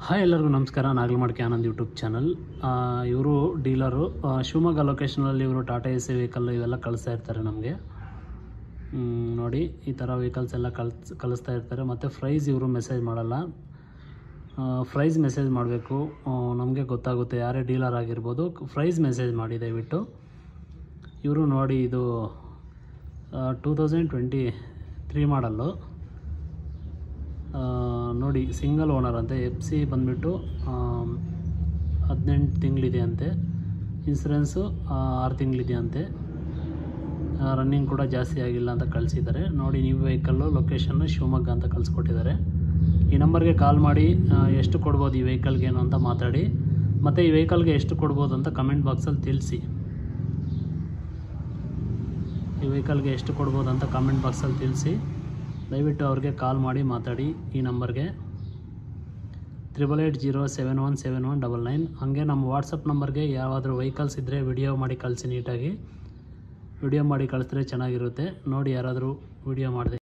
Hi ಎಲ್ಲರಿಗೂ ನಮಸ್ಕಾರ. Nagalamadike Anand YouTube channel. ಇವರು ಡೀಲರು ಶಿವಮೊಗ್ಗ ಲೊಕೇಶನಲ್ಲಿ ಇವರು ಟಾಟಾ ಎ ಸಿ ವೆಹಿಕಲ್ ಇವೆಲ್ಲ ಕಳಿಸ್ತಾ ಇರ್ತಾರೆ ನಮಗೆ. ನೋಡಿ ಈ ಥರ ವೆಹಿಕಲ್ಸ್ ಎಲ್ಲ ಕಳಿಸ್ತಾ ಇರ್ತಾರೆ. ಮತ್ತು ಪ್ರೈಸ್ ಇವರು ಮೆಸೇಜ್ ಮಾಡಲ್ಲ, ಪ್ರೈಸ್ ಮೆಸೇಜ್ ಮಾಡಬೇಕು. ನಮಗೆ ಗೊತ್ತಾಗುತ್ತೆ ಯಾರೇ ಡೀಲರ್ ಆಗಿರ್ಬೋದು. ಪ್ರೈಸ್ ಮೆಸೇಜ್ ಮಾಡಿ ದಯವಿಟ್ಟು. ಇವರು ನೋಡಿ ಇದು 2023 ಮಾಡಲ್ಲು. ನೋಡಿ ಸಿಂಗಲ್ ಓನರ್ ಅಂತೆ. FC ಬಂದುಬಿಟ್ಟು 18 ತಿಂಗಳಿದೆ ಅಂತೆ. ಇನ್ಸೂರೆನ್ಸು 6 ತಿಂಗಳಿದೆ ಅಂತೆ. ರನ್ನಿಂಗ್ ಕೂಡ ಜಾಸ್ತಿ ಆಗಿಲ್ಲ ಅಂತ ಕಳಿಸಿದ್ದಾರೆ. ನೋಡಿ ನೀವು ವೆಹಿಕಲ್ಲು ಲೊಕೇಶನ್ನು ಶಿವಮೊಗ್ಗ ಅಂತ ಕಳಿಸ್ಕೊಟ್ಟಿದ್ದಾರೆ. ಈ ನಂಬರ್ಗೆ ಕಾಲ್ ಮಾಡಿ ಎಷ್ಟು ಕೊಡ್ಬೋದು ಈ ವೆಹಿಕಲ್ಗೇನು ಅಂತ ಮಾತಾಡಿ. ಮತ್ತು ಈ ವೆಹಿಕಲ್ಗೆ ಎಷ್ಟು ಕೊಡ್ಬೋದು ಅಂತ ಕಮೆಂಟ್ ಬಾಕ್ಸಲ್ಲಿ ತಿಳಿಸಿ. ಈ ವೆಹಿಕಲ್ಗೆ ಎಷ್ಟು ಕೊಡ್ಬೋದು ಅಂತ ಕಮೆಂಟ್ ಬಾಕ್ಸಲ್ಲಿ ತಿಳಿಸಿ. ದಯವಿಟ್ಟು ಅವ್ರಿಗೆ ಕಾಲ್ ಮಾಡಿ ಮಾತಾಡಿ ಈ ನಂಬರ್ಗೆ 8880717199. ಹಾಗೆ ನಮ್ಮ ವಾಟ್ಸಪ್ ನಂಬರ್ಗೆ ಯಾವಾದರೂ ವೆಹಿಕಲ್ಸ್ ಇದ್ದರೆ ವಿಡಿಯೋ ಮಾಡಿ ಕಳಿಸಿ. ನೀಟಾಗಿ ವಿಡಿಯೋ ಮಾಡಿ ಕಳಿಸಿದ್ರೆ ಚೆನ್ನಾಗಿರುತ್ತೆ. ನೋಡಿ ಯಾರಾದರೂ ವಿಡಿಯೋ ಮಾಡಿದೆ